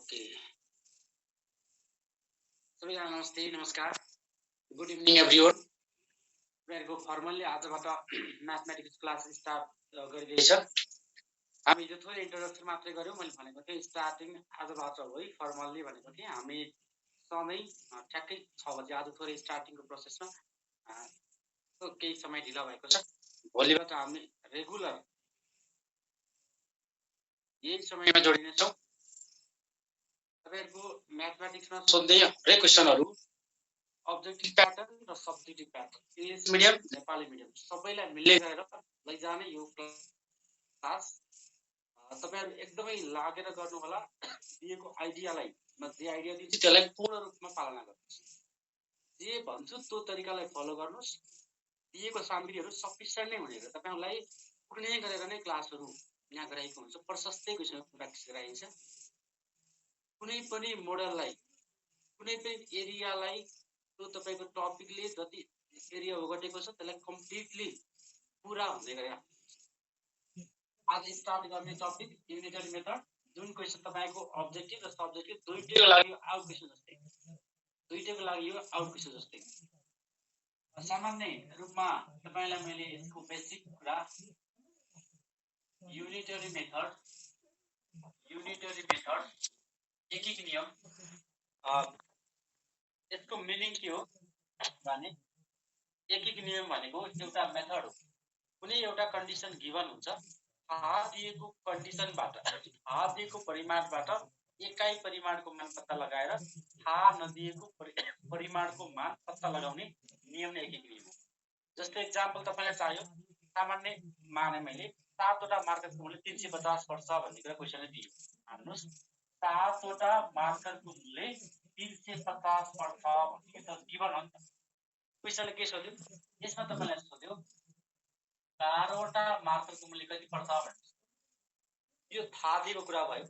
Okay सबैजना नमस्ते नमस्कार गुड इभिनिङ एभ्रिवन तपाईँहरूको फर्मल्ली आजबाट म्याथमेटिक्स क्लास स्टार्ट गरिरहेछ हामी जो थोरै इन्ट्रोडक्सन मात्रै गर्यौँ मैले भनेको थिएँ स्टार्टिङ आजबाट हो है फर्मल्ली भनेको थिएँ हामी सधैँ ठ्याक्कै 6 बजे आज थोरै स्टार्टिङको प्रोसेसमा केही समय ढिला भएको छ भोलिबाट हामी रेगुलर यही समयमा जोडिनेछौँ तपाईहरुको म्याथमेटिक्समा सोध्दै हरेक क्वेशनहरु अब्जेक्टिभ प्याटर्न र subjective pattern English medium Nepali medium सबैलाई मिल्ने गरेर लैजाने यो क्लास तपाईहरु एकदमै लागेर गर्नु होला दिएको आइडियालाई म जे आइडिया दिन्छु त्यसलाई पूर्ण रूपमा पालना गर्नुस् जे भन्छु त्यो तरिकालाई फलो गर्नुस् दिएको सामग्रीहरु सफिसिएन्ट नै हुने गरी तपाईहरुलाई कुनै गरेर नै क्लासहरु यहाँ गराएको हुन्छ प्रशस्तै क्वेशन प्र्याक्टिस गराइन्छ कुनै पनि मोडललाई कुनै पनि एरियालाई त्यो तपाईको टपिकले जति एरिया ओगटेको छ त्यसलाई कम्प्लिटली पूरा हुँदै गयो आज स्टार्ट गर्ने टपिक युनिटरी मेथड जुन क्वेशन तपाईको अब्जेक्टिभ र सब्जेक्टिभ दुईटैको लागि आउट क्वेशन जस्तै दुईटैको लागि यो आउट क्वेशन जस्तै सामान्य रूपमा तपाईलाई मैले यसको बेसिक कुरा युनिटरी मेथड एक नियम यसको मिनिङ के हो भने एक नियम भनेको एउटा मेथड हो कुनै एउटा कन्डिसन गिवन हुन्छ थाहा दिएको कन्डिसनबाट थाहा दिएको परिमाणबाट एकाइ परिमाणको मान पत्ता लगाएर थाहा नदिएको परिमाणको मान पत्ता लगाउने नियम नै एक नियम हो जस्तै एक्जाम्पल तपाईलाई चाहियो सामान्य माने मैले 7 वटा मार्करको मूल्य 350 पर्छ भन्ने कुरा क्वेशनले दियो हान्नुस् 7 वटा मार्करको मूल्य 350 पर्छ भन्ने त गिवन हो नि त क्वेशनले के सोध्यो यसमा तपाईलाई सोध्यो 12 वटा मार्करको मूल्य कति पर्छ भन्ने यो थाहा दिएको कुरा भयो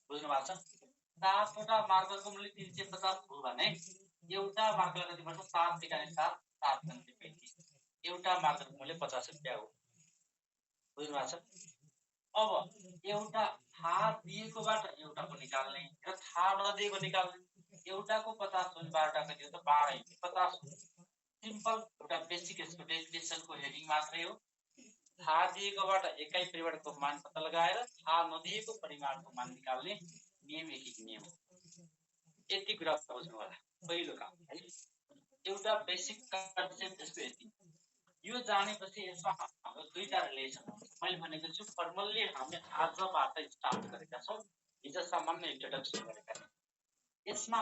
बुझ्नु भएको छ 7 वटा मार्करको मूल्य 350 हो भने एउटा मार्करलाई कति पर्छ 7 × 7 7 × 35 एउटा मार्करको मूल्य 50 रुपैयाँ हो बुझ्नु भएको छ अब एउटा थाहा दिएकोबाट एउटाको निकाल्ने र थाहा नदिएको निकाल्ने एउटाको 50 भने 12 टा कति हो त 12 50 सिम्पल एउटा बेसिक यसको डेफिनेसनको हेडिङ मात्रै हो थाहा दिएकोबाट एकाइ परिमाणको मान पत्ता लगाएर थाहा नदिएको परिमाणको मान निकाल्ने नियम एक नियम यति कुरा बुझ्नु होला पहिलो काम है एउटा बेसिक कन्सेप्ट यसको यति यो जानेपछि यसमा हाम्रो दुईटा रिलेसन मैले भनेको छु फर्मल्ली हामीले आजबाट स्टार्ट गरेका छौं हिजो सामान्य इन्ट्रोडक्सन गरेका छौं यसमा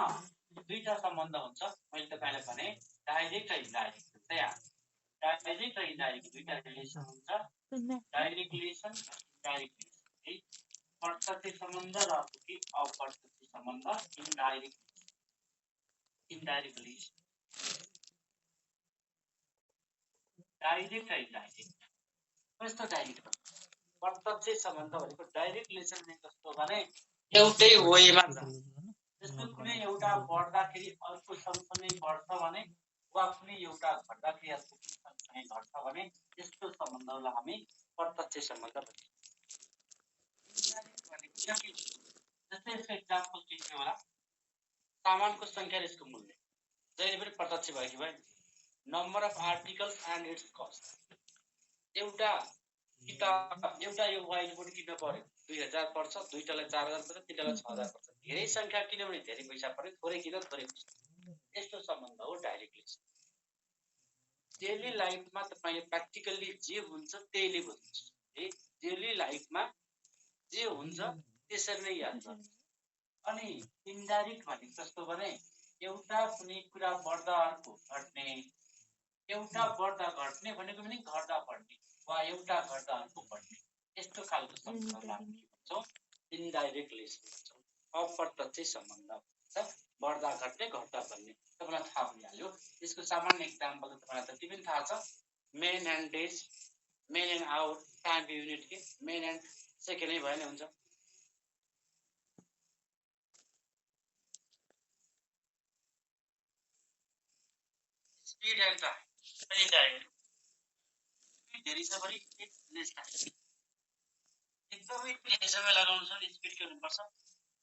दुईटा सम्बन्ध हुन्छ मैले तपाईलाई भने डाइरेक्ट र इन्डाइरेक्ट डाइरेक्ट र इन्डाइरेक्ट दुईटा रिलेसन हुन्छ डाइरेक्ट रिलेसन इन्डाइरेक्ट रिलेसन प्रत्यक्ष सम्बन्ध र अप्रत्यक्ष सम्बन्ध इन्डाइरेक्ट रिलेसन डाइरेक्ट र इन्डाइरेक्ट कस्तो डाइरेक्ट प्रत्यक्ष सम्बन्ध भनेको डाइरेक्ट रिलेसन भनेको कस्तो भने एउटै वेमा जस्तो कुनै एउटा बढ्दाखेरि अर्को सँगसँगै बढ्छ भने वा कुनै एउटा घट्दाखेरि अर्को सँगसँगै घट्छ भने यस्तो सम्बन्धलाई हामी प्रत्यक्ष सम्बन्ध भन्छौँ जस्तै यसको एक्जाम्पल के थियो होला सामानको संख्या र यसको मूल्य जहिले पनि प्रत्यक्ष भयो कि भएन number of articles and it's cost एउटा किताब एउटा यो वाइट बोर्ड किन्न पर्यो 2000 पर्छ दुईटालाई 4000 पर्छ तीनटालाई 6000 पर्छ धेरै संख्या किन्यो भने धेरै पैसा पर्यो थोरै किन थोरै पैसा यस्तो सम्बन्ध हो डाइरेक्ट रिलेसन डेली लाइफमा तपाईले प्र्याक्टिकली जे हुन्छ त्यहीले बुझ्नुहुन्छ है डेली लाइफमा जे हुन्छ त्यसरी नै याद गर्नु अनि इन्डाइरेक्ट भनेको कस्तो भने एउटा कुनै कुरा बढ्दा अर्को घट्ने एउटा बढ्दा घट्ने भनेको पनि घट्दा बढ्ने वा एउटा घट्दा अर्को बढ्ने यस्तो खालको सम्बन्धलाई हामी के भन्छौँ इन्डाइरेक्ट रिलेसन भन्छौँ अप्रत्यक्ष सम्बन्ध भन्छ बढ्दा घट्ने घट्दा बढ्ने तपाईलाई थाहा भइहाल्यो यसको सामान्य एक्जाम्पल तपाईलाई जति पनि थाहा छ man and days man and hour time unit के मेन एन्ड सेकेन्ड नै भयो नि हुन्छ स्पीड एन्ड टाइम धेरै छ भने एकदमै धेरै समय लगाउनु छ स्पिड के हुनुपर्छ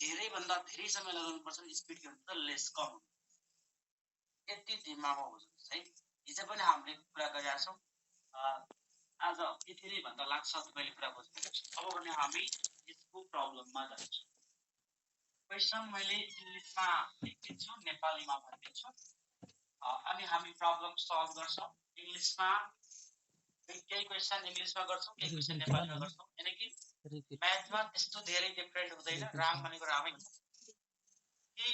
धेरै भन्दा धेरै समय लगाउनु पर्छ, स्पिड के हुन्छ लेस कम हुन्छ। यति दिमागमा बुझ्नुहोस् है। हिजो पनि हामीले कुरा गरेका छौँ, आज यति नै भन्दा लाग्छ तपाईँले कुरा बुझ्नुहुन्छ। अब भने हामी यसको प्रब्लममा जान्छौँ। क्वेसन मैले इङ्ग्लिसमा लेखिदिन्छु, नेपालीमा भनिदिन्छु, अनि हामी प्रब्लम सल्भ गर्छौँ। इङ्ग्लिसमा केही क्वेसन इङ्ग्लिसमा गर्छौँ, केही क्वेसन नेपालीमा गर्छौँ। यानि कि म्याथमा त्यस्तो धेरै डिफरेन्ट हुँदैन। राम भनेको रामै हुन्छ, केही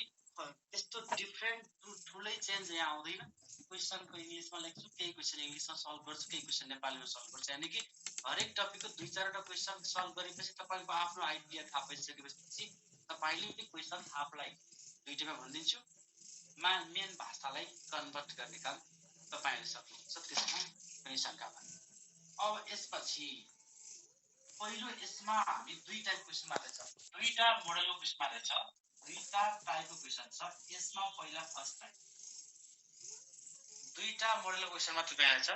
त्यस्तो डिफरेन्ट ठुलै चेन्ज यहाँ आउँदैन। क्वेसनको इङ्ग्लिसमा लेख्छु, केही क्वेसन इङ्ग्लिसमा सल्भ गर्छु, केही क्वेसन नेपालीमा सल्भ गर्छु। यानि कि हरेक टपिकको 2-4वटा क्वेसन सल्भ गरेपछि तपाईँको आफ्नो आइडिया थाहा पाइसकेपछि तपाईँले क्वेसन आफूलाई दुईटैमा भनिदिन्छु, मेन भाषालाई कन्भर्ट गर्ने काम तपाईँले सक्नुहुन्छ, त्यसमा कुनै शङ्का भएन। अब यसपछि पहिलो यसमा हामी दुई टाइप क्वेसन मात्रै छ, दुईटा मोडलको क्वेसन मात्रै छ, दुईटा टाइपको क्वेसन छ। यसमा पहिला फर्स्ट टाइप दुईटा मोडलको क्वेसन मात्रै तयार छ।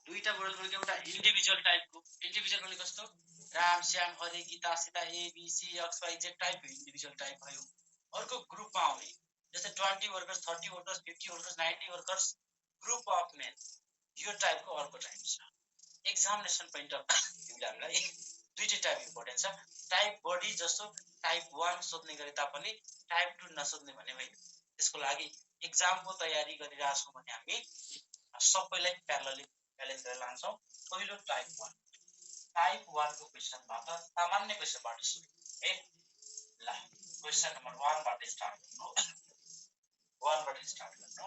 दुईटा मोडल भनेको एउटा इन्डिभिजुअल टाइपको, इन्डिभिजुअल भनेको कस्तो, Ram Shyam Hare Gita Sita ABC XYZ type individual type भयो। अर्को ग्रुपमा आउने जस्तै 20 workers 30 workers 50 workers 90 workers group of men, यो टाइपको अर्को टाइप छ। एक्जामिनेसन पोइन्ट अफ भ्यूले हामीलाई दुईटै टाइप इम्पोर्टेन्ट छ। टाइप बढी जस्तो टाइप 1 सोध्ने गरे तापनि टाइप 2 नसोध्ने भने होइन। त्यसको लागि एक्जामको तयारी गरिरहेछौँ भने हामी सबैलाई प्यारलली ब्यालेन्स गरेर लान्छौँ। पहिलो टाइप 1, टाइप 1 को क्वेसनबाट सामान्य क्वेसनबाट सुरु है। ल क्वेसन नम्बर 1 बाट स्टार्ट गर्नु, 1 बाट स्टार्ट गर्नु।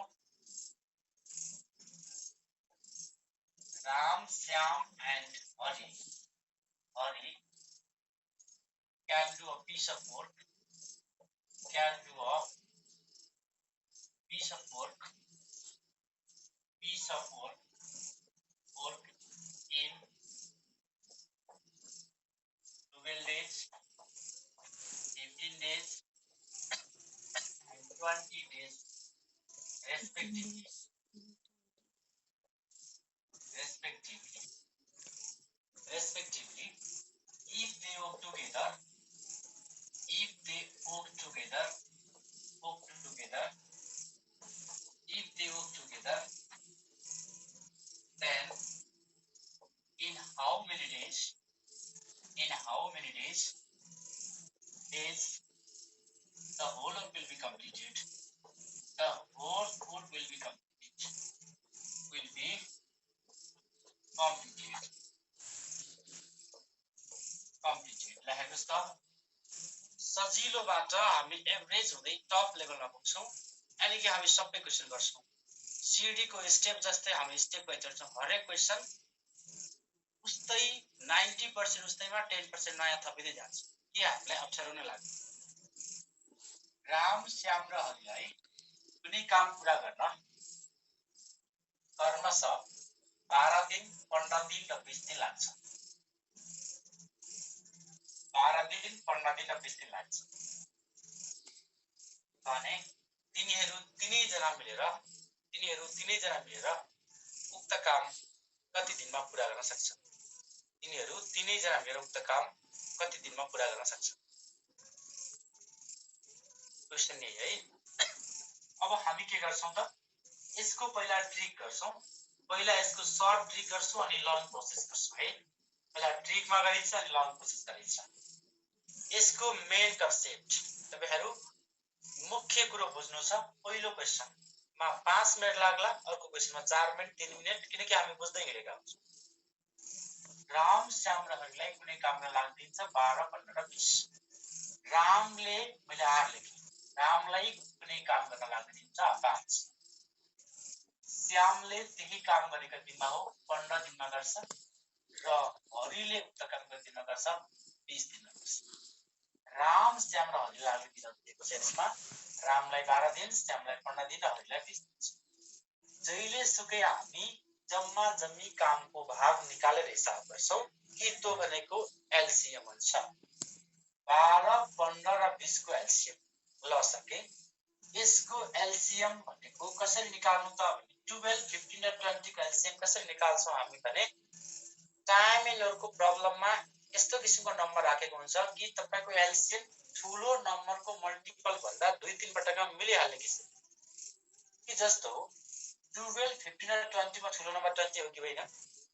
Ram Shyam and Hari can do a piece of work, can do a piece of work in 12 days, 15 days and 20 days respectively. If they work together, then in how many days the whole work will be completed. The whole code will be completed. ल हेर्नुहोस् त, सजिलोबाट हामी average हुँदै top लेभलमा पुग्छौँ। यानि कि हामी सबै क्वेसन गर्छौँ, सिडी को स्टेप जस्तै हामी स्टेप बाइ चढ्छौँ। हरेक क्वेसन उस्तै 90% उस्तैमा 10% नयाँ थपिँदै जान्छ कि हामीलाई अप्ठ्यारो नै लाग्छ। राम श्याम र हरिलाई कुनै काम पुरा गर्न कर्मशः 12 दिन 15 दिन र 20 दिन लाग्छ। 12 दिन 15 दिन र 20 दिन लाग्छ भने तिनीहरू तिनैजना मिलेर उक्त काम कति दिनमा पुरा गर्न सक्छ? क्वेसन यही है। अब हामी के गर्छौं त, यसको पहिला ट्रिक गर्छौं, पहिला यसको सर्ट ट्रिक गर्छौं अनि लङ प्रोसेस गर्छौं है। पहिला ट्रिकमा गरिन्छ अनि लङ प्रोसेस गरिन्छ। यसको मेन कन्सेप्ट तपाईहरु मुख्य कुरो बुझ्नु छ। पहिलो क्वेसनमा 5 मिनेट लाग्ला, अर्को क्वेसनमा 4 मिनेट 3 मिनेट, किनकि हामी बुझ्दै हिँडेका हुन्छौं। राम श्याम र हरिलाई कुनै काम गर्न लाग्दिन्छ 12 15 र 20। रामले मैले 8 लेखे, रामलाई कुनै काम गर्न लाग्दिन्छ 5। श्यामले त्यही काम गरेको दिनमा हो 15 दिनमा गर्छ र हरिले उक्त काम गरेको दिनमा गर्छ 20 दिनमा गर्छ। राम श्याम र हरिलाई दिएको छ यसमा, रामलाई 12 दिन, श्यामलाई 15 दिन र हरिलाई 20 दिन। जहिले सुकै हामी जम्मा जम्मी कामको भाग निकालेर हिसाब गर्छौं कि त्यो भनेको एलसीएम हुन्छ। 12 15 र 20 को एलसीएम ल सके। यसको एलसीएम भनेको कसरी निकाल्नु त भने 12 15 र 20 को एलसीएम कसरी निकाल्छौं हामी भने टाइम एन्डरको प्रब्लममा यस्तो किसिमको नम्बर राखेको हुन्छ कि तपाईको एलसीएम ठुलो नम्बरको मल्टिपल भन्दा 2-3 पटकमा मिलिहाल्ने किसिम कि जस्तो 12 15 र 20 मा ठुलो नम्बर 20 हो कि होइन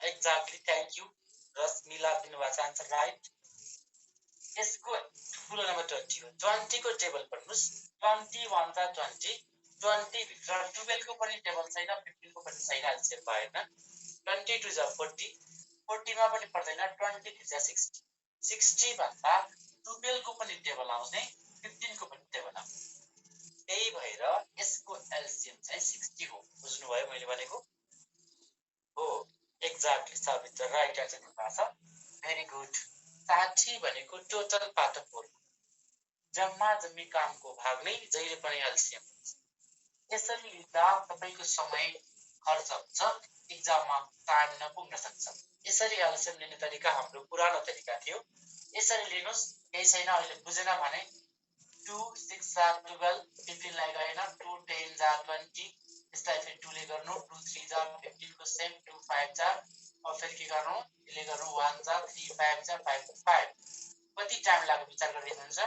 एक्ज्याक्टली थ्यांक यू रस मिला दिनुभएको छ आन्सर राइट यसको ठुलो नम्बर 20 हो 20 को टेबल पढ्नुस् 20 भन्दा 20 20 भित्र 12 को पनि टेबल छैन 15 को पनि छैन एलसीएम भएन 22 जा 40 40 मा पनि पर्दैन 23 जा 60 60 भन्दा 12 को पनि टेबल आउँछ 15 को पनि टेबल आउँछ त्यही भएर यसको एलसीएम चाहिँ 60 हो बुझ्नु भयो मैले भनेको हो एक्ज्याक्टली सर राइट आन्सर दिनुभएको छ भेरी गुड 60 भनेको टोटल पार्ट अफ वर्क जम्मा जम्मी कामको भाग नै जहिले पनि एलसीएम यसरी लिँदा तपाईको समय खर्च हुन्छ एक्जाममा टाइम नपुग्न सक्छ यसरी एलसीएम लिने तरिका हाम्रो पुरानो तरिका थियो यसरी लिनुस् केही छैन अहिले बुझेन भने 2 6 जा 12 15 लाई गएन 2 10 जा 20 यसलाई फेरि 2 ले गर्नु 2 3 जा 15 को सेम 2 5 जा अब फेरि के गर्नु यसले गर्नु 1 जा 3 5 जा 5 5 कति टाइम लाग्यो विचार गरिदिनुहुन्छ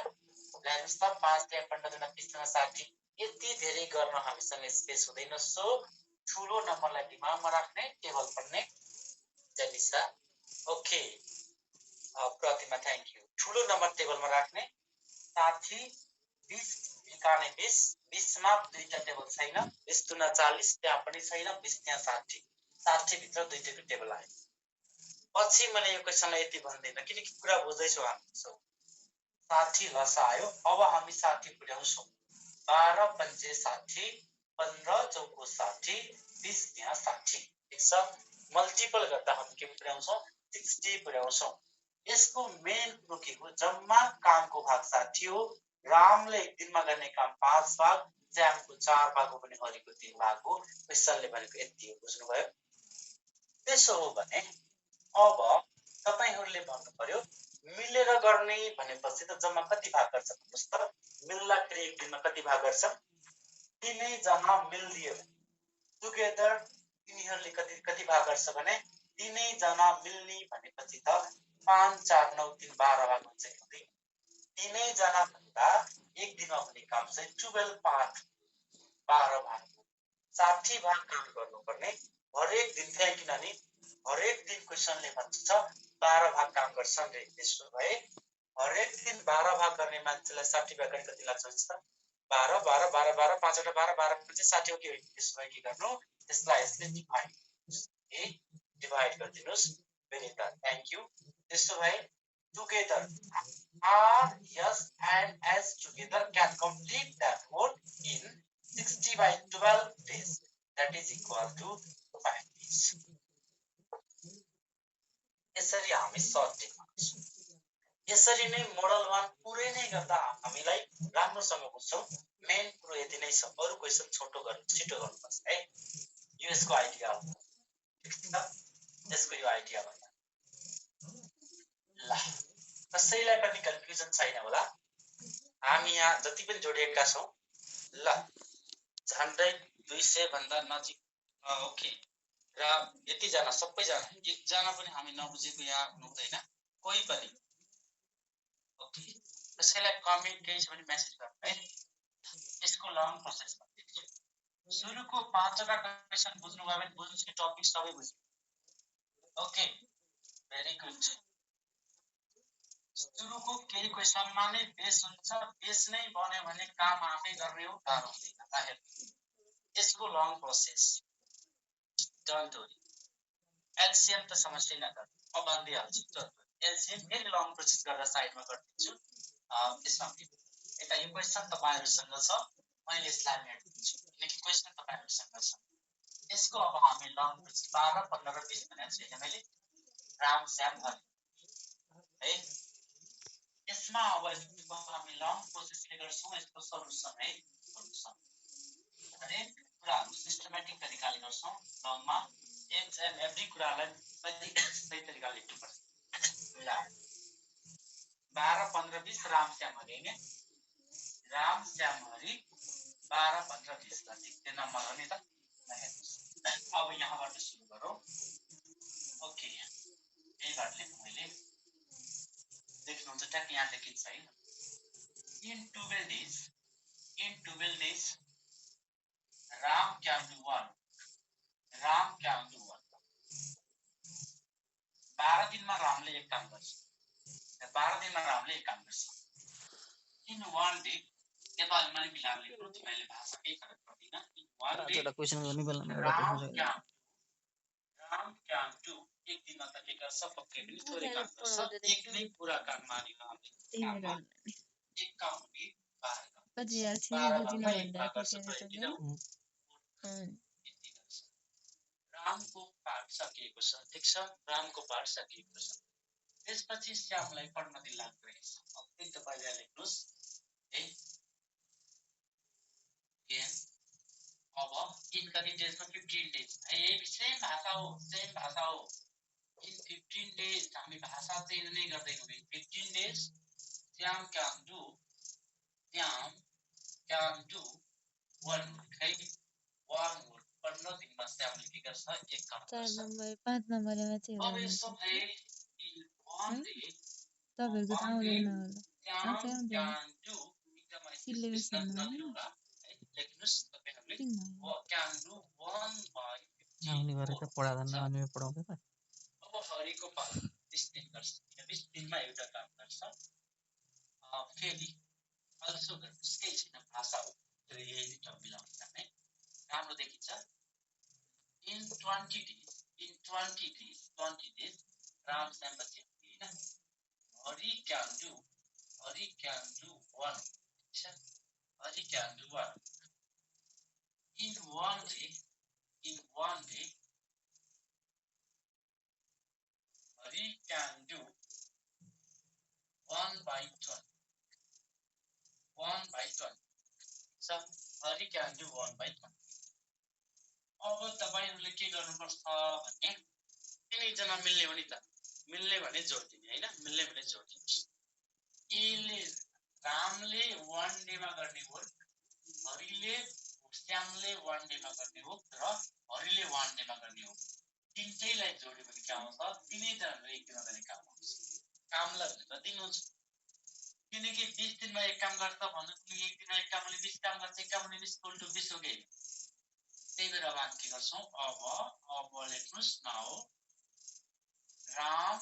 हेर्नुस् त 5 10 15 जना 20 जना 60 यति धेरै गर्न हामीसँग स्पेस हुँदैन सो ठुलो नम्बरलाई दिमागमा राख्ने टेबल पढ्ने जनिसा ओके प्रतिमा थ्यांक यू ठुलो नम्बर टेबलमा राख्ने 60 20 एकाने 20 20 मा दुईटा टेबल छैन 20 दुना 40 त्यहाँ पनि छैन 20 त्यहाँ 60 60 भित्र दुईटैको टेबल आयो पछि मैले यो क्वेशनलाई यति भन्दैन किनकि कुरा बुझ्दैछु हामी सब 60 लस आयो अब हामी 60 पुर्याउँछौं 12 पंचे 60 15 चौको 60 20 त्यहाँ 60 ठीक छ मल्टिपल गर्दा हामी के पुर्याउँछौं 60 पुर्याउँछौं यसको मेन कुरो के हो जम्मा कामको भाग 60 हो रामले एक दिनमा गर्ने काम 5 भाग श्यामको 4 भाग हो भने हरिको 3 भाग हो क्वेशनले भनेको यति हो बुझ्नुभयो त्यसो हो भने अब तपाईहरुले भन्नु पर्यो मिलेर गर्ने भनेपछि त जम्मा कति भाग गर्छ भन्नुस् त मिल्दाखेरि एक दिनमा कति भाग गर्छ तीनै जना मिल्दियो टुगेदर तिनीहरुले कति भाग गर्छ भने तीनै जना मिल्ने भनेपछि त 5 4 9 3 12 भाग हुन्छ कि तीनै जना भन्दा एक दिनमा हुने काम चाहिँ 12 पार्ट 12 भाग 60 भाग काम गर्नुपर्ने हरेक दिन थियो किनभने हरेक दिन क्वेशनले भन्छ 12 भाग काम गर्छन् रे त्यसो भए हरेक दिन 12 भाग गर्ने मान्छेलाई 60 भाग गर्ने कति लाग्छ त 12 12 12 12 5 वटा 12 12 पछि 60 हो कि होइन त्यसो भए के गर्नु त्यसलाई यसले divide गरिदिनुस् very good thank you त्यसो भए together R, S and S together can complete that whole in 60 by 12 days. That is equal to 5 days. यसरी हामी सर्टिङ गर्छौं यसरी नै मोडल 1 पुरै नै गर्दा हामीलाई राम्रोसँग बुझ्छौं मेन कुरो यति नै छ अरु क्वेशन छोटो गर्नु छिटो गर्नुपर्छ है यो यसको आइडिया हो ठीक छ यसको यो आइडिया हो ल कसैलाई पनि कन्फ्युजन छैन होला हामी यहाँ जति पनि जोडिएका छौं ल झन्डै 200 भन्दा नजिक ओके र यति जना सबै जना एक जना पनि हामी नबुझेको यहाँ हुनुहुँदैन कोही पनि ओके कसैलाई कमेन्ट केही छ भने मेसेज गर्नु है यसको लङ प्रोसेस भन्छु सुरुको 5 वटा क्वेशन बुझ्नु भयो भने बुझ्नुस् कि टपिक सबै बुझ्नु ओके भेरी गुड सुरुको केही क्वेशनमा नै बेस हुन्छ बेस नै बन्यो भने काम आफै गर्ने हो गाह्रो हुँदैन यसको long process don't worry LCM त समस्या नगर म भन्दै हाल्छु एलसीएम फेरि लङ प्रोसेस गरेर साइडमा गरिदिन्छु त्यसमा यता यो क्वेशन तपाईहरुसँग छ मैले यसलाई मेट दिन्छु किनकि क्वेशन तपाईहरुसँग छ यसको अब हामी लङ प्रोसेस 12 15 र 20 भनेको छैन मैले राम श्याम है यसमा अब हामी लङ प्रोसेसले गर्छौं यसको सल्युसन है सल्युसन हरेक कुराहरु सिस्टमेटिक तरिकाले गर्छौं लङमा एच एन्ड एभ्री कुरालाई सही तरिकाले लेख्नुपर्छ ल 12 15 20 राम श्याम हरि हैन राम श्याम हरि 12 15 20 गति त्यो नम्बर हो नि त अब यहाँबाट सुरु गरौं ओके यहीबाट लेख्नु मैले देख्नुहुन्छ ट्याक यहाँ लेखिन्छ है in 12 days Ram can do one 12 दिनमा रामले एक काम गर्छ 12 दिनमा रामले एक काम गर्छ इन 1 day नेपालीमा नै मिलाएर लेख्नु तिमीले भाषाकै फरक पर्दैन इन 1 day एउटा क्वेशन गर्ने बेलामा एउटा राम क्वेशन can do एक दिनमा त के गर्छ पक्कै पनि थोरै काम गर्छ एक नै पूरा काम मानेर हामीले एक काम हुने 12 काम पछि यार छिने 12 बुझिन भन्दा एक भन्दा भाग गर्छ के प्रयोग किन यति गर्छ रामको पाठ सकिएको छ ठिक छ रामको पाठ सकिएको छ त्यसपछि श्यामलाई पढ्न दिन लाग्दैछ अब फेरि तपाईले लेख्नुस् है अब इन कति डेजमा 15 डेज यही सेम भाषा हो इन 15 डेज हामी भाषा चेन्ज नै गर्दैनौँ 15 days Shyam can do one work है one work 15 दिनमा श्यामले के गर्छ एक काम 4 गर्छ नम्बर 5 नम्बरमा चाहिँ अब यसो भए इन one day तपाईहरुको त आउँदैन होला श्याम आउँदैन can do एकदमै सिलेबस स्पेस नदिनुहोला है लेख्नुस् तपाईहरुले can do 1 by 15 आउने गरे त पढादैन अनि पढाउँदै त अब हरिको पाठ 20 दिन गर्छ 20 दिनमा एउटा काम गर्छ फेरि अल्सो गर्नुस् केही छैन भाषा हो यही टर्म मिलाउनु पर्ने राम्रो देखिन्छ इन 20 days राम श्यामपछि हैन Hari can do one Hari can do one in one day Hari can do 1 by 20 so Hari can do 1 by 20 अब तपाईहरुले के गर्नुपर्छ भने तिनैजना मिल्ने हो नि त मिल्ने भने जोड दिने हैन मिल्ने भने जोड दिनुस् एले रामले 1 डे मा गर्ने वर्क हरिले श्यामले 1 डे मा गर्ने हो र हरिले 1 डे मा गर्ने हो तिनटैलाई जोड्यो भने के आउँछ तिनैजनाले एक दिनमा गर्ने काम आउँछ कामलाई भनेर दिनुहुन्छ किनकि 20 दिनमा एक काम गर्छ भन्नु कुनै एक दिनमा एक कामले 20 काम गर्छ एक कामले 20 इक्वल टु 20 हो के त्यही भएर अब हामी के गर्छौं अब लेख्नुस् now Ram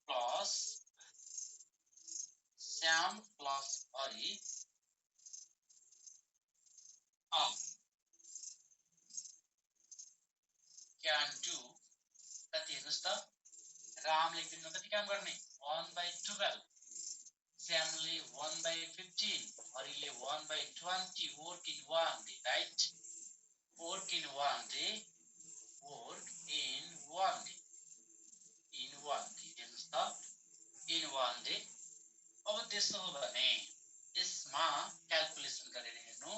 plus Shyam plus Hari can do कति हेर्नुस् त रामले दिनमा कति काम गर्ने 1 by 12 श्यामले 1 by 15 हरिले 1 by 20 work in one day right work in one day हेर्नुस् त in one day अब त्यसो हो भने यसमा क्याल्कुलेसन गरेर हेर्नु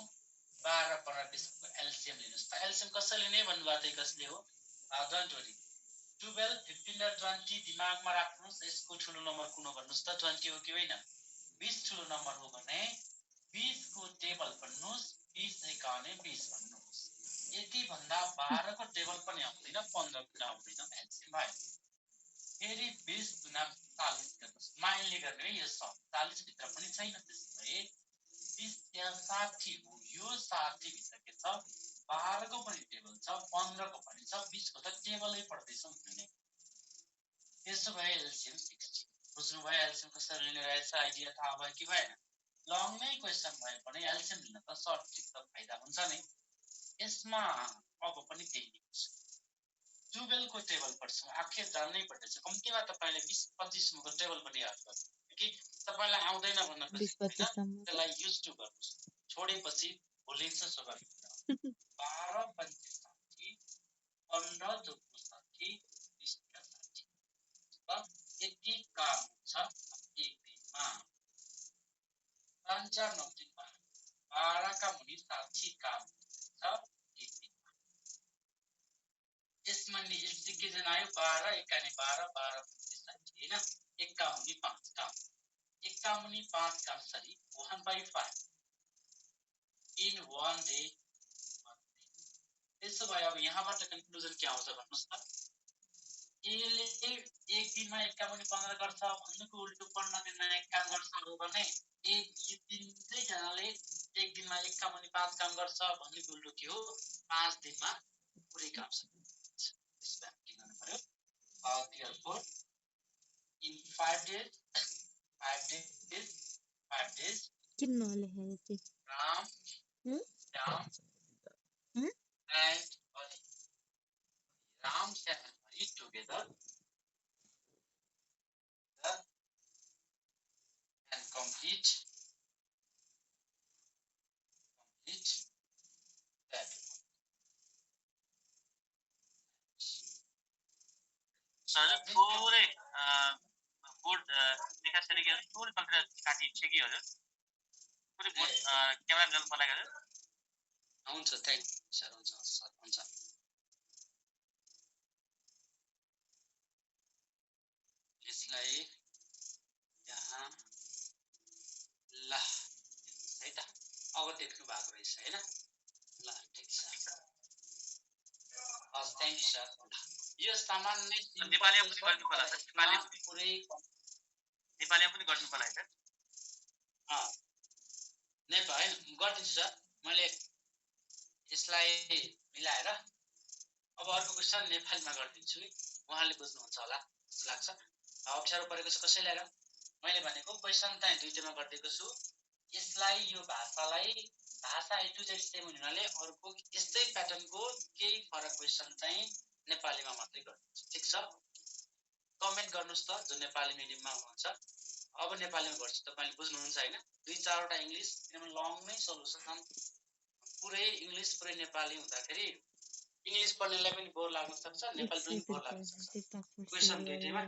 12 पर 20 को एलसीएम लिनुस् त एलसीएम कसले लिने भन्नुभएको थियो कसले हो डोन्ट वरी 12 15 र 20 दिमागमा राख्नुस् यसको ठुलो नम्बर कुन हो भन्नुस् त 20 हो कि होइन 20 ठुलो नम्बर हो भने 20 को टेबल पढ्नुस् 20 एकाउने 20 भन्नुस् यति भन्दा 12 को टेबल पनि आउँदैन 15 पनि आउँदैन एलसीएम भयो फेरि 20 गुना 40 गर्नुस् माइनले गर्ने है यो 40 भित्र पनि छैन त्यसैले 20 यहाँ 60 हो यो 60 भित्र के छ 12 को पनि टेबल छ 15 को पनि छ 20 को त टेबलै पढ्दैछौं भने त्यसो भए एलसीएम 60 बुझ्नु भयो एलसीएम कसरी लिने रहेछ आइडिया थाहा भयो कि भएन लङ नै क्वेशन भए पनि एलसीएम लिन त सर्ट ट्रिक त फाइदा हुन्छ नि यसमा अब पनि त्यही हुन्छ 12 को टेबल पढ्छौं आखिर जान्नै पर्छ कम्तीमा तपाईले 20 25 को टेबल पनि याद गर्नु कि तपाईलाई आउँदैन भन्न त्यसलाई युज टु गर्नुस् छोडेपछि भुलिन्छ स्वाभाविक 12 25 15 जोड्नु 60 20 यति काम हुन्छ एक दिनमा 5 4 9 3 12 का मुनि 60 काम हुन्छ एक दिनमा यसमा नि एक्जिक्युसन आयो 12 एकाने 12 12 25 60 हैन एक काम मुनि 5 काम एक काम मुनि 5 काम sorry 1 by 5 in one day त्यसो भए अब यहाँबाट कन्क्लुजन के आउँछ भन्नुस् त एले एक दिनमा एक काम पनि 15 गर्छ भन्नुको उल्टो 15 दिनमा एक काम गर्छ हो भने यी तिनैजनाले एक दिनमा एक काम पनि 5 काम गर्छ भन्नुको उल्टो के हो 5 दिनमा पुरै काम सकिन्छ त्यसमा के गर्नु पर्यो therefore in 5 days 5 days किन नलेखेको चाहिँ Ram Hmm? Shyam Hmm? and Hari Ram Shyam and Hari together and complete that. हजुर थोरै बोर्ड देखा छैन कि हजुर थोरै तलतिर काटिन्छ कि हजुर पुरै बोर्ड क्यामेरा गर्नु पर्ला हजुर हुन्छ थ्याङ्क सर हुन्छ सर हुन्छ यसलाई यहाँ ल है त अब देख्नु भएको रहेछ हैन ल ठिक छ हस् थ्याङ्क यू सर यो सामान्य नेपालीमा पनि गर्नु पर्ला सर पुरै नेपालीमा पनि गर्नु पर्ला है सर नेपाल हैन गरिदिन्छु सर मैले यसलाई मिलाएर अब अर्को क्वेसन नेपालीमा गरिदिन्छु कि उहाँले बुझ्नुहुन्छ होला जस्तो लाग्छ अप्ठ्यारो परेको छ कसैलाई र मैले भनेको क्वेसन चाहिँ दुईटैमा गरिदिएको छु यसलाई यो भाषालाई भाषा A to Z सेम हुनाले अर्को यस्तै प्याटर्नको केही फरक क्वेसन चाहिँ नेपालीमा मात्रै गरिदिन्छु ठीक छ कमेन्ट गर्नुस् त जो नेपाली मिडियममा हुनुहुन्छ अब नेपालीमा गर्छु तपाईले बुझ्नुहुन्छ हैन दुई चारवटा इंग्लिश किनभने लङ नै सोलुसन पुरै इंग्लिश पुरै नेपाली हुँदाखेरि इंग्लिश पढ्नेलाई पनि बोर लाग्न सक्छ नेपाली पनि बोर लाग्न सक्छ क्वेसन दुईटैमा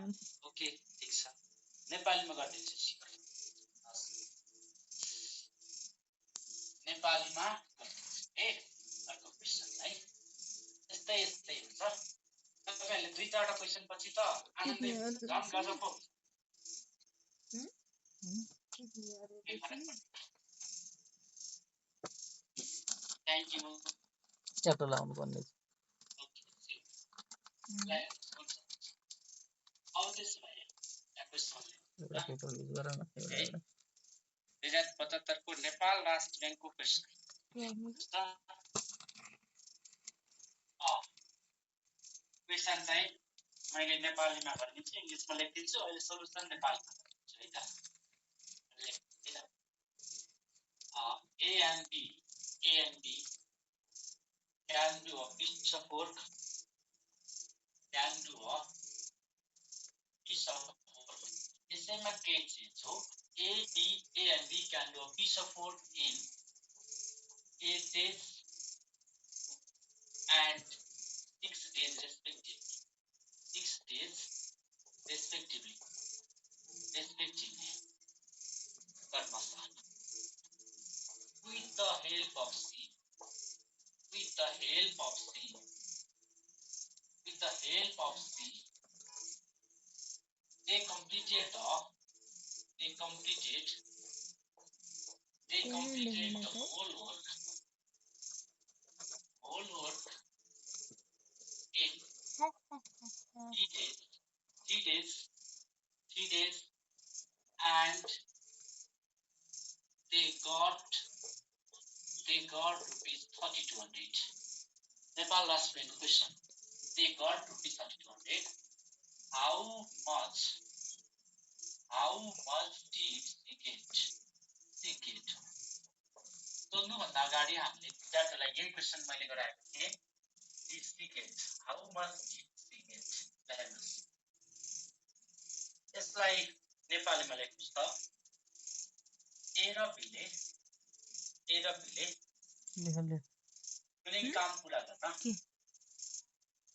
ओके ठीक छ नेपालीमा गरिदिन्छु नेपालीमा अर्को क्वेसन है यस्तै हुन्छ तपाईहरुले दुई चारवटा क्वेसन पछि त आनन्दै झन् गजबको थ्याङ्क यू च्याप्टर लाउनु पर्ने अब त्यसो भए क्वेसन एउटा पेपर युज गर न एउटा 2075 को नेपाल राष्ट्र बैंकको क्वेसन क्वेसन चाहिँ मैले नेपालीमा गरिदिन्छु इंग्लिशमा लेखिदिन्छु अहिले सोलुसन नेपालीमा गरिदिन्छु है त A and B can do a piece of work यसैमा के चिज हो A and B can do a piece of work in 8 days and 6 days respectively with the help of C they completed the whole work in 3 days and they got rupees 3200 Nepal last bank question they got rupees 3200 how much did they get सोध्नु भन्दा अगाडि हामीले विद्यार्थीलाई यही question मैले गराएको थिएँ did they get how much did they get यसलाई नेपालीमा लेख्नुस् त A र B ले कुनै काम पूरा गर्न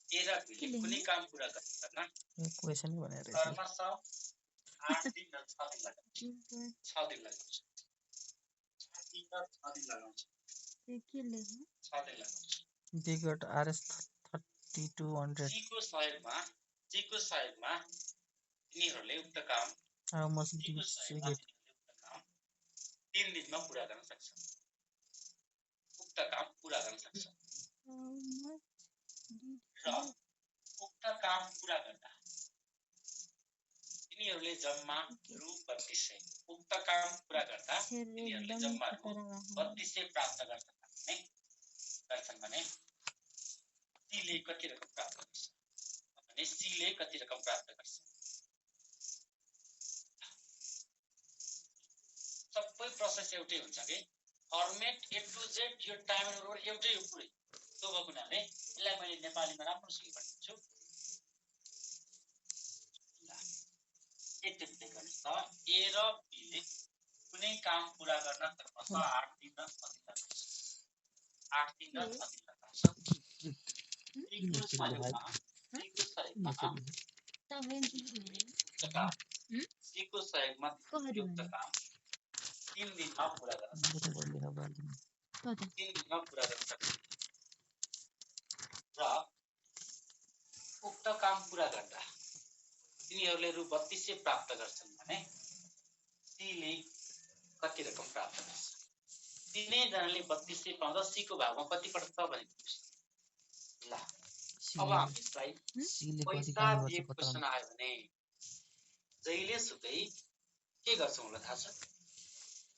A र B ले कुनै काम पूरा गर्न क्वेशन भनेर कर्मश 8 दिन र 6 दिन लगाउँछ 6 दिन लगाउँछ they got RS 3200 C को सहयोगमा तिनीहरूले उक्त काम how much did they get 3 दिनमा पूरा गर्न सक्छ उक्त काम पूरा गर्न सक्छ र उक्त काम पूरा गर्दा तिनीहरूले जम्मा रु 3200 उक्त काम पूरा गर्दा तिनीहरूले एकदम जम्मा रु खतरा 3200 प्राप्त गर्छन् भने सीले कति रकम प्राप्त गर्छ भने सीले कति रकम प्राप्त गर्छ सबै प्रोसेस एउटै हुन्छ के फर्मेट ए टु जेड यो टाइम एन्ड रोड एउटै हो पुरै त्यो भएको हुनाले यसलाई मैले नेपालीमा राम्रोसँग पढिदिन्छु यति गर्नुहोस् त ए र बीले कुनै काम पूरा गर्न क्रमशः 8 दिन र 6 दिन लाग्छ 8 दिन र 6 दिन लाग्छ सीको सहयोगमा सीको सहयोगमा युक्त काम 3 दिनमा पूरा गर्न सक्छ 3 दिनमा पूरा गर्न सक्छ र उक्त काम पूरा गर्दा तिनीहरूले रु 3200 प्राप्त गर्छन् भने सीले कति रकम प्राप्त गर्छ तिनैजनाले 3200 पाउँदा सीको भागमा कति पर्छ भनेको ल अब हामी यसलाई पैसा दिएको क्वेसन आयो भने जहिले सुकै के गर्छौँ होला थाहा छ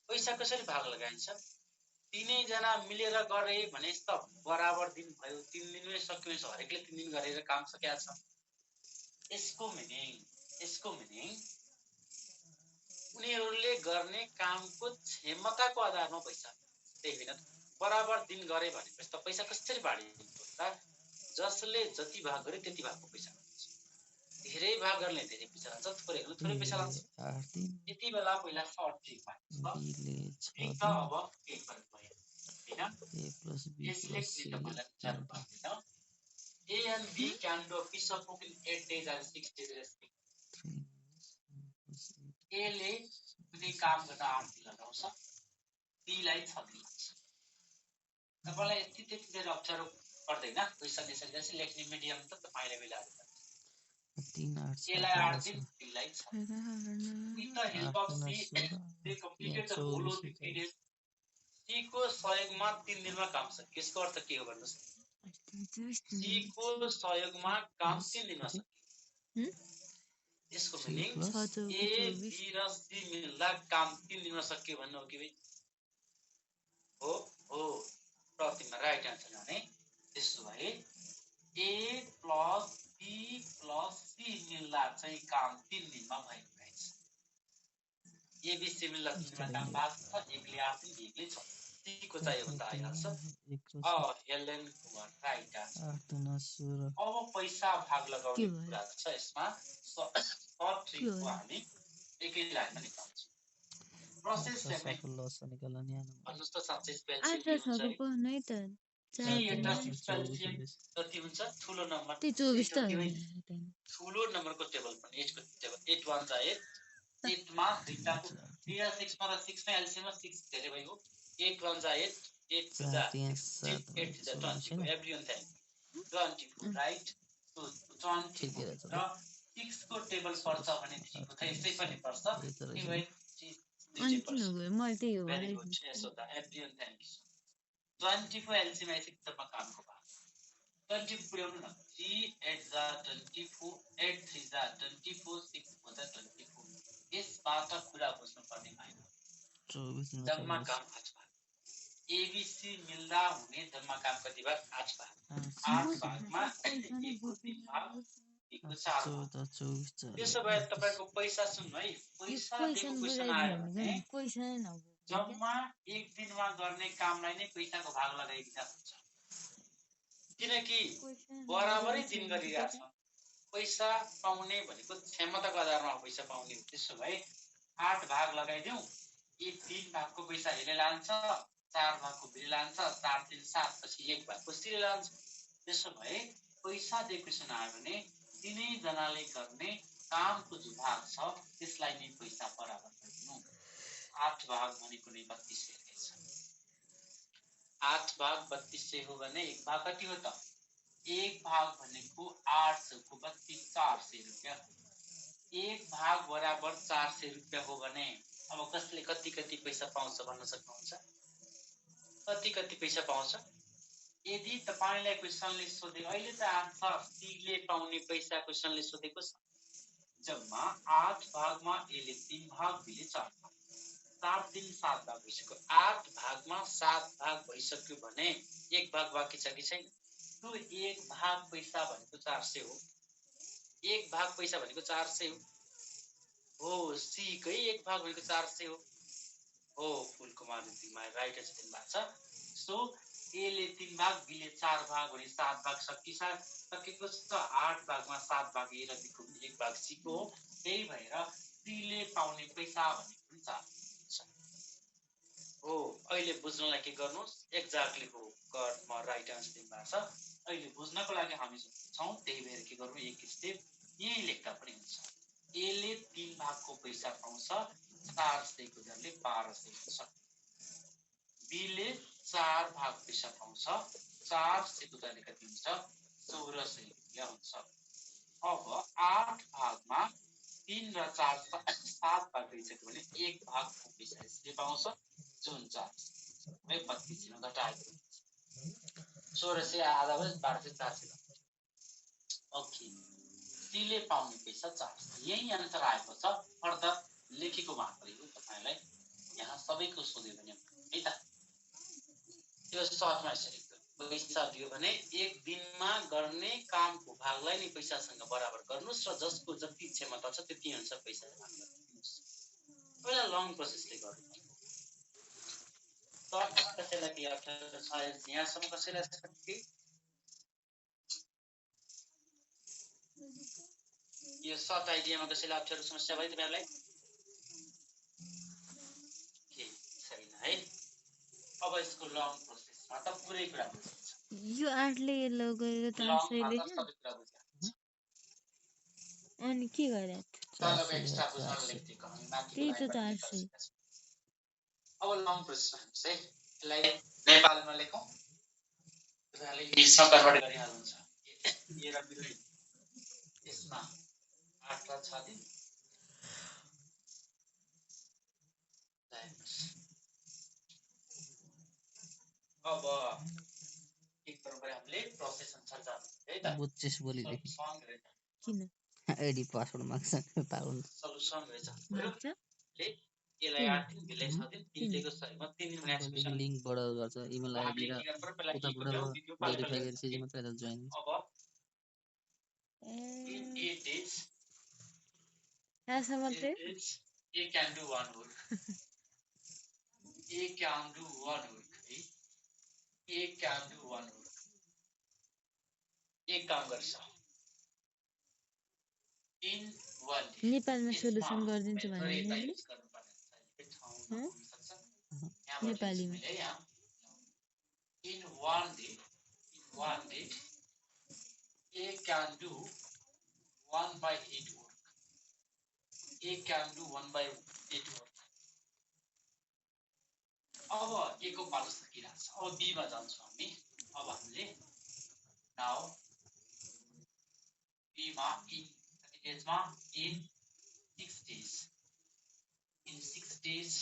पैसा कसरी भाग लगाइन्छ तिनैजना मिलेर गरे भने त बराबर दिन भयो 3 दिनमै सकिन्छ हरेकले 3 दिन गरेर काम सकिया छ यसको मिनिङ उनीहरूले गर्ने कामको क्षमताको आधारमा पैसा त्यही होइन बराबर दिन गरे भनेपछि त पैसा कसरी बाँडिन्छ त जसले जति भाग गरे त्यति भागको पैसा हुन्छ धेरै भाग गर्ने धेरै पैसा लान्छ थोरै गर्ने थोरै पैसा लान्छ यति बेला पहिला सर्ट ट्रिक मान्छ ट्रिक त अब एक पनि भयो हैन यसले पनि तपाईलाई जान्नु पर्दैन A and B can do a piece of work in 8 days and 6 days respectively. A ले कुनै काम गर्न 8 दिन लगाउँछ B लाई 6 दिन लाग्छ तपाईलाई यति त्यति धेरै अप्ठ्यारो पर्दैन क्वेसन यसरी लेख्ने मिडियम त तपाईले मिलाएर 3 8 A लाई 8 दिन B लाई 6 with the help of C they completed the whole of the period C को सहयोगमा 3 दिनमा काम सकियो यसको अर्थ के हो भन्नुस् C को सहयोगमा काम 3 दिनमा सकियो यसको मिनिङ A B र C मिल्दा काम 3 दिनमा सकियो भन्नु हो कि भाइ हो प्रतिमा राइट आन्सर भने त्यसो भए A plus B plus C मिल्दा चाहिँ काम 3 दिनमा भएको रहेछ A B C मिल्दा 3 दिनमा काम भएको छ एकले 8 दिन एकले 6 C को चाहिँ हो त आइहाल्छ हेलेन कुमार राइट आन्सर अब पैसा भाग लगाउने कुरा छ यसमा सर्ट ट्रिकको हामी एकै लाइनमा निकाल्छौँ प्रोसेस सेगमेन्ट भन्नुस् त साँच्चै स्पेलिङ के हुन्छ कति हुन्छ ठुलो नम्बर ठुलो नम्बरको टेबल पनि 8 को टेबल 8 1 जा 8 मा दुईटाको 3 र 6 मा 6 मा एलसीएम 6 धेरै भयो 8 1 जा 8 8 2 जा 6 8 जा 20 एभ्रीवन थ्यांक 24 राइट सो 20 र 6 को टेबल पर्छ भने देखिको त यसै पनि पर्छ भेरी गुड यसो त एभ्रीवन थ्यांक यू 24 एलसीएम एकदम कामको भाग 20 पुर्याउनु न 3 8 जा 24 8 3 जा 24 6 4 जा 24 यसबाट कुरा बुझ्नु पर्ने भएन जम्मा काम 8 भाग एबीसी मिल्दा हुने जम्मा काम कति भाग 8 भाग 8 भागमा एकको 3 भाग एकको 4 भाग त्यसो भए तपाईको पैसा सुन्नु है पैसा दिएको क्वेशन आयो भने जम्मा एक दिनमा गर्ने कामलाई नै पैसाको भाग लगाइदिँदा हुन्छ किनकि बराबरै दिन गरिरहेछ पैसा पाउने भनेको क्षमताको आधारमा पैसा पाउने त्यसो भए 8 भाग लगाइदिउँ यी 3 भागको पैसा हेले लान्छ 4 भागको बिल लान्छ 4 3 7 पछि 1 भागको सिले लान्छ त्यसो भए पैसा दिएको क्वेशन आयो भने तिनै जनाले गर्ने कामको जो भाग छ त्यसलाई नै पैसा बराबर गरिदिनु 8 भाग भनेको नै 3200 रहेछ 8 भाग 3200 हो भने 1 भाग कति हो त 1 भाग भनेको 8 को 32 400 रुपैयाँ 1 भाग बराबर 400 रुपैयाँ हो भने अब कसले कति पैसा पाउँछ भन्न सक्नुहुन्छ कति पैसा पाउँछ यदि तपाईलाई क्वेशनले सोधे अहिले त आन्सर सीले पाउने पैसा क्वेशनले सोधेको छ जम्मा 8 भागमा A ले 3 भाग B ले 4 भाग 4 3 7 भाग भइसक्यो 8 भागमा 7 भाग भइसक्यो भने 1 भाग बाँकी छ कि छैन त्यो 1 भाग पैसा भनेको 400 हो 1 भाग पैसा भनेको 400 हो सी कै 1 भाग भनेको 400 हो फुलकुमार तिमीलाई राइट एन्सर दिनुभएको छ सो ए ले 3 भाग बी ले 4 भाग भने 7 भाग सकेको छ 8 भागमा 7 भाग ए र बीको 1 भाग सी को हो त्यही भएर सी ले पाउने पैसा भनेको 4 हो अहिले बुझ्नलाई के गर्नुस् एक्ज्याक्टली हो कर्डमा राइट आन्सर दिनुभएको छ अहिले बुझ्नको लागि हामी छौं त्यही भएर के गर्नु एक स्टेप यही लेख्दा पनि हुन्छ ए ले 3 भागको पैसा पाउँछ 400 को दरले 1200 हुन्छ बी ले 4 भाग पैसा पाउँछ 400 को दरले कति हुन्छ 1400 रुपैयाँ हुन्छ अब 8 भागमा 3 र 4 7 भाग भइसक्यो भने 1 भागको पैसा यसले पाउँछ जुन 32 मा घटाएको 1600 आधा भए 1200 400 ओके सीले पाउने पैसा 400 यही आन्सर आएको छ फर्दर लेखेको मात्रै हो तपाईलाई यहाँ सबैको सोध्यो भने है त त्यो सर्टमा यसरी पैसा दियो भने एक दिनमा गर्ने कामको भागलाई नि पैसासँग बराबर गर्नुस् र जसको जति क्षमता छ त्यति अनुसार पैसा भाग गर्नुस् पहिला लङ प्रोसेसले गर्नु सर्ट कसैलाई के अप्ठ्यारो छ यहाँसम्म कसैलाई के यो सर्ट आइडियामा कसैलाई अप्ठ्यारो समस्या भयो तपाईहरुलाई के छैन है अब यसको लङ प्रोसेसमा त पुरै कुरा बुझिन्छ यो 8 ले ल गरेर 400 ले अनि के गरे तलको एक्स्ट्रा बुझ्न लेख्दिएको हामी माथि त्यही त 400 अब लङ प्रोसेसमा हामी चाहिँ यसलाई नेपालमा लेखौं त्यसैले हिस्सा कन्भर्ट गरिहाल्नुहुन्छ ए र बी यसमा 8 र 6 दिन अब एक प्रकार हामीले प्रोसेस अनुसार जानु है त बुझ्छस् बोलिदेखि किन आइडी पासवर्ड माग्छ पाउनु सल्युसन रहेछ माग्छ यसलाई 8 दिन बेलै 6 दिन तिनटेको सहीमा 3 दिन एक्सप्रेसन लिंक बढ गर्छ इमेल आइडी र उताबाट भेरिफाई गरेपछि मात्रै त जोइन अब in 8 days ऐसा मात्रै A can do one work A can do one work है A can do one work एक काम गर्छ in one day नेपालमा सोलुसन गर्दिन्छु भने नेपालीमा in one day A can do 1/8 work A can do 1/8 work अब A को पालो सकिरहेछ अब B मा जान्छौँ हामी अब हामीले नाउ B मा in डेजमा in 6 days in 6 days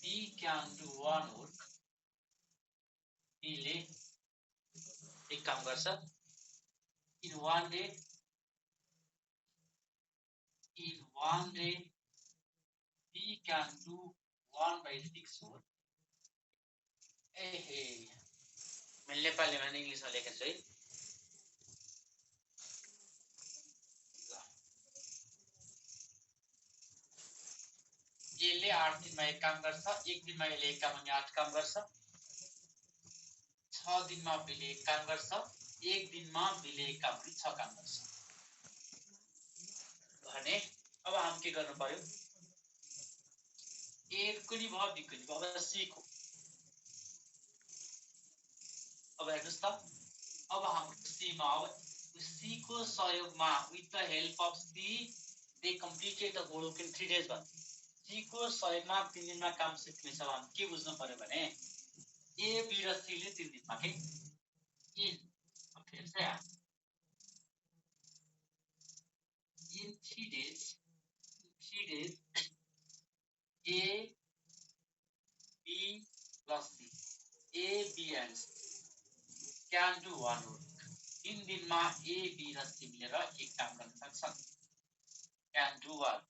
B can do one work B ले एक काम गर्छ in one day B can do 1/6 work मैले नेपालीमा इङ्ग्लिसमा लेखेको छु है यसले 8 दिनमा एक काम गर्छ एक दिनमा यसले एक काम अनि 8 काम गर्छ 6 दिनमा बिले एक काम गर्छ एक दिनमा बिले एक काम अनि 6 काम गर्छ भने अब हामी के गर्नु पर्यो ए कुनै भयो बी कुनै भयो अब सी को अब हेर्नुस् त अब हाम्रो सी मा अब सी को सहयोगमा with the help of C they completed the work in 3 days भन्छ सी को सहयोगमा 3 दिनमा काम सिक्ने छ हामी के बुझ्नु पर्यो भने ए बी र सी ले 3 दिनमा के इन फिर से in 3 days A B plus C A B and C can do one work 3 दिनमा A B र C मिलेर एक काम गर्न सक्छन् can do what?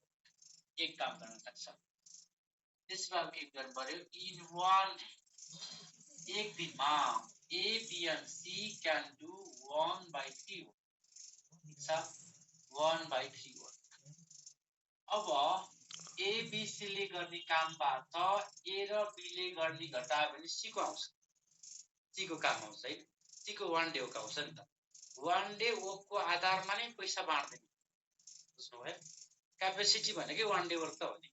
एक काम गर्न सक्छ। त्यसमा के गर्नु पर्यो? In one एक दिनमा A, B and C can do 1/3 work. ठिक छ? 1/3 work. अब A, B, C ले गर्ने कामबाट A र B ले गर्ने घटायो भने C को आउँछ। C को काम आउँछ है। C को 1 डे वर्क आउँछ नि त। 1 डे वर्क को आधारमा नै पैसा बाँड्दैन। बुझ्नुभयो? क्यापेसिटी भनेकै 1 डे वर्क त हो नि।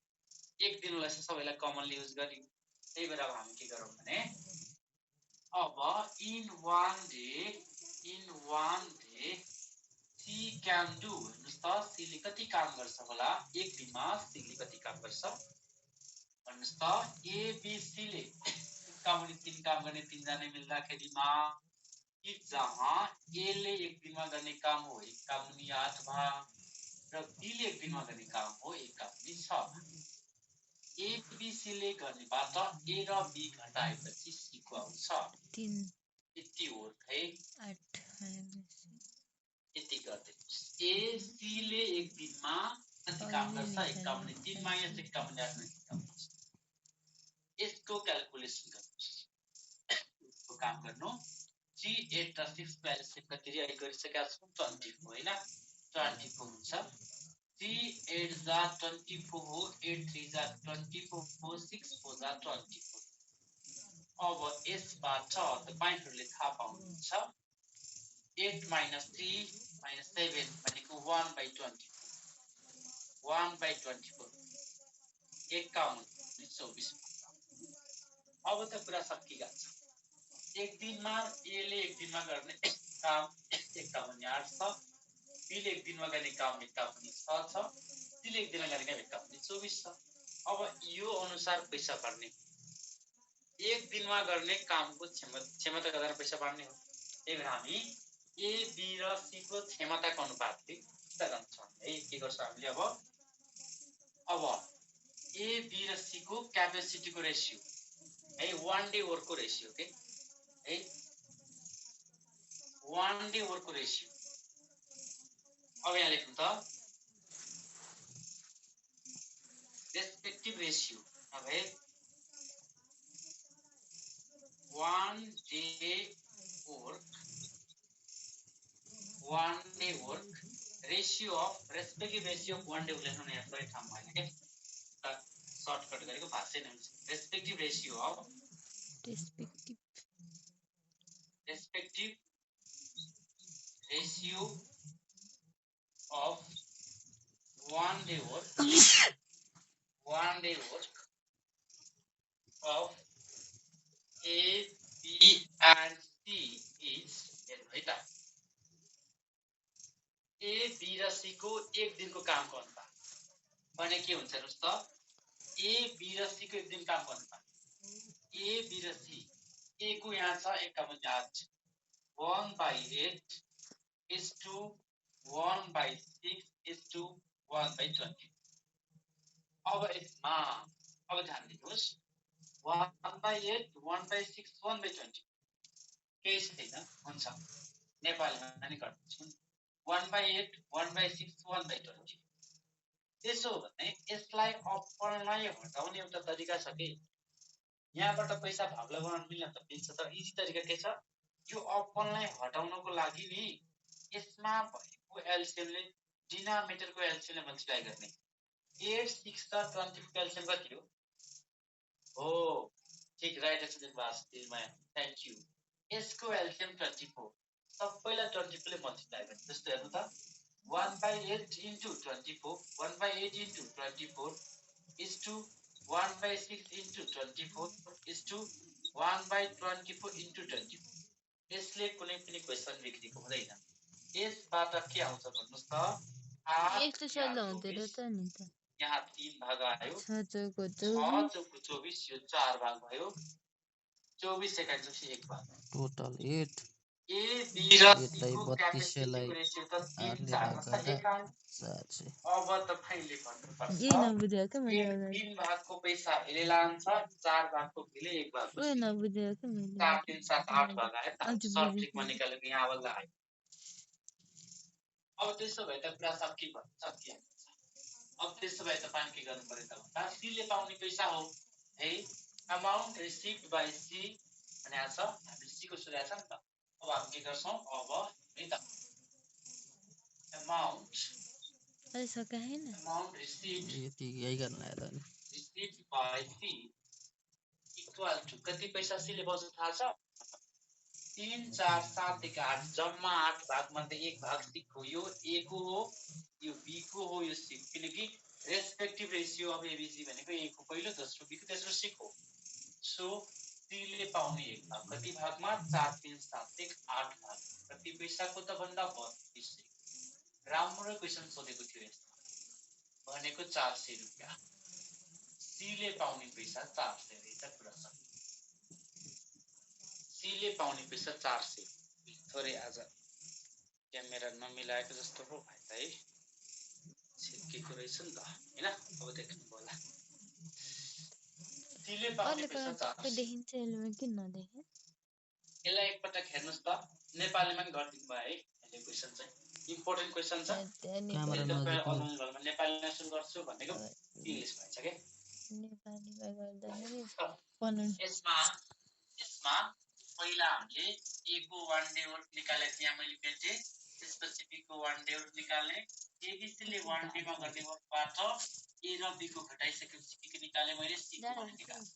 एक दिनलाई सबैलाई कमनली युज गरियो। त्यही भएर अब हामी के गरौँ भने अब in one day C can do हेर्नुस् त C ले कति काम गर्छ होला? एक दिनमा C ले कति काम गर्छ? भन्नुस् त A, B, C ले तीन काम गर्ने तीन जनै मिल्दाखेरिमा कि जहाँ A ले एक दिनमा गर्ने काम हो एक काम हुने 8 भाग र B ले एक दिनमा गर्ने काम हो एक काम हुने 6 भाग। A, B, C ले गर्नेबाट A र B घटाएपछि C को आउँछ 3 यति हो है 8 यति गर्दिनुस्। A, C ले एक दिनमा कति काम गर्छ? एक काम हुने 3 माइनस एक काम हुने 8 एक काम हुन्छ। यसको क्याल्कुलेसन गर्नुस्। यसको काम गर्नु C 8 र 6 12 कति रे गरिसकेका छौं 24 हैन 24 हुन्छ। 3 8 जा 24 हो 8 3 जा 24 हो 6 4 जा 24। अब यसबाट तपाईहरुले थाहा पाउनुहुन्छ 8 minus 3 minus 7 भनेको 1/24 1/24 24। अब त कुरा सकिएको छ। एक दिनमा A ले एक दिनमा गर्ने काम एक काम हुने 8 छ। B ले एक दिनमा गर्ने काम एक काम हुने 6 छ। C ले एक दिनमा गर्ने काम एक काम हुने 24 छ। अब यो अनुसार पैसा पर्ने एक दिनमा गर्ने कामको क्षमताको आधारमा पैसा बाँड्ने हो। त्यही भएर हामी A, B र C को क्षमताको अनुपातले हिसाब गर्छौं है। के गर्छौं हामीले अब A, B र C को क्यापेसिटी को रेशियो है 1 डे वर्क को रेशियो के है 1 डे वर्क को रेशियो। अब यहाँ लेख्नु त रेस्पेक्टिभ रेशियो अब 1 day work ratio of respective ratio of 1 day लेख्नु यहाँ सही ठाउँ भएन के सर्टकट गरेको भाषा नै हुन्छ। respective ratio of of 1 day work of A, B and C is हेर्नु है त A, B र C को एक दिनको कामको अनुपात भने के हुन्छ हेर्नुस् त A, B र C को एक दिन कामको अनुपात A, B र C A को यहाँ छ 51 1/8 is to 1/6 is to 1/20। अब यसमा अब ध्यान दिनुहोस् 1/8 1/6 1/20 केही छैन हुन्छ नेपालीमा पनि गर्छु 1/8 1/6 1/20। त्यसो भने यसलाई अपनलाई हटाउने एउटा तरिका छ के यहाँबाट पैसा भाग लगाउन मिल्न त मिल्छ तर इजी तरिका के छ यो अपनलाई हटाउनको लागि नि यसमा भएको एलसीएम ले डिनोमिनेटरको एलसीएम ले मल्टिप्लाई गर्ने 8 6 र 20 को एलसीएम कति हो ठीक राइट एन्सर बास दिलमा थ्यांक यू। यसको एलसीएम 24 सबैलाई 24 ले मल्टिप्लाई गर्ने जस्तो हेर्नु त 1/8 into 24 1/8 into 24 is to 1/6 into 24 is to 1/24 into 24। यसले कुनै पनि क्वेशन बिग्रेको हुँदैन। यसबाट के आउँछ भन्नुस् त 8 यस्तो सजिलो हुँदैन त नि त यहाँ 3 भाग आयो 6 चौको 6 चौको 24 यो 4 भाग भयो 24 सेकेन्ड पछि 1 भाग टोटल 8 A, B र C को क्यापेसिटीको रेशियो त 3 4 मा छ 400। अब तपाईले भन्नुपर्छ जे नबुझ्यो के मैले 3 भागको पैसा यसले लान्छ 4 भागको बिले 1 भाग ओ नबुझ्यो के मैले 4 3 7 8 भाग आयो त सर्ट ट्रिकमा निकालेको यहाँ वाला आयो। अब त्यसो भए त कुरा सकिहाल्छ अब त्यसो भए तपाईँ के गर्नु पर्यो त भन्दा सीले पाउने पैसा हो है अमाउन्ट रिसिभ्ड बाई सी भनेको छ हामी सीको सुरु छ नि त अब हामी के गर्छौँ अब है त अमाउन्ट अरे सका है ना अमाउन्ट रिसिभ्ड यति यही गर्न आयो त received by C equal to कति पैसा सीले पाउँछ थाहा छ 3 4 7 1 8 जम्मा 8 भाग मध्ये एक भाग सीको यो ए को हो यो बी को हो यो सी किनकि रेस्पेक्टिभ रेशियो अफ एबीसी भनेको ए को पहिलो दोस्रो बी को तेस्रो सी को सो सीले पाउने एक भाग कति भागमा 4 3 7 1 8 भाग कति पैसाको त भन्दा 32 राम्रो क्वेशन सोधेको थियो यसमा भनेको 400 रुपैयाँ सीले पाउने पैसा 400 रहेछ कुरा छ सीले पाउने पैसा 400 थोरै आज क्यामेरा नमिलाएको जस्तो हो भाइ त है छिटकेको रहेछ नि त हैन अब देख्नु होला सीले पाउने पैसा 400 देखिन्छ यसले किन नदेखे यसलाई एकपटक हेर्नुस् त नेपालीमा पनि गर्दिनु भयो है अहिले क्वेशन चाहिँ इम्पोर्टेन्ट क्वेशन छ नेपालीमा सुरु गर्छु भनेको इङ्ग्लिस भन्छ के नेपालीमा गर्दा यसमा पहिला हामीले ए को 1 डे वर्क निकाले यहाँ मैले भेटे त्यसपछि बी को 1 डे वर्क निकाल्ने एबीसीले 1 डे मा गर्ने वर्कबाट ए र बी को घटाइसकेपछि के निकाले मैले सी को वर्क निकाल्ने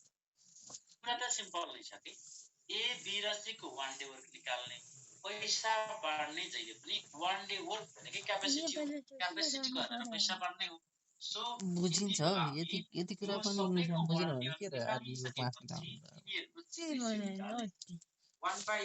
कुरा त सिम्पल नै छ के ए बी र सी को 1 डे वर्क निकाल्ने पैसा बाड्ने जहिले पनि 1 डे वर्क भनेको क्यापेसिटीको आधारमा पैसा बाड्ने हो सो बुझिन्छ यति कुरा पनि बुझेन भने के र आदि 5 के भने 1/8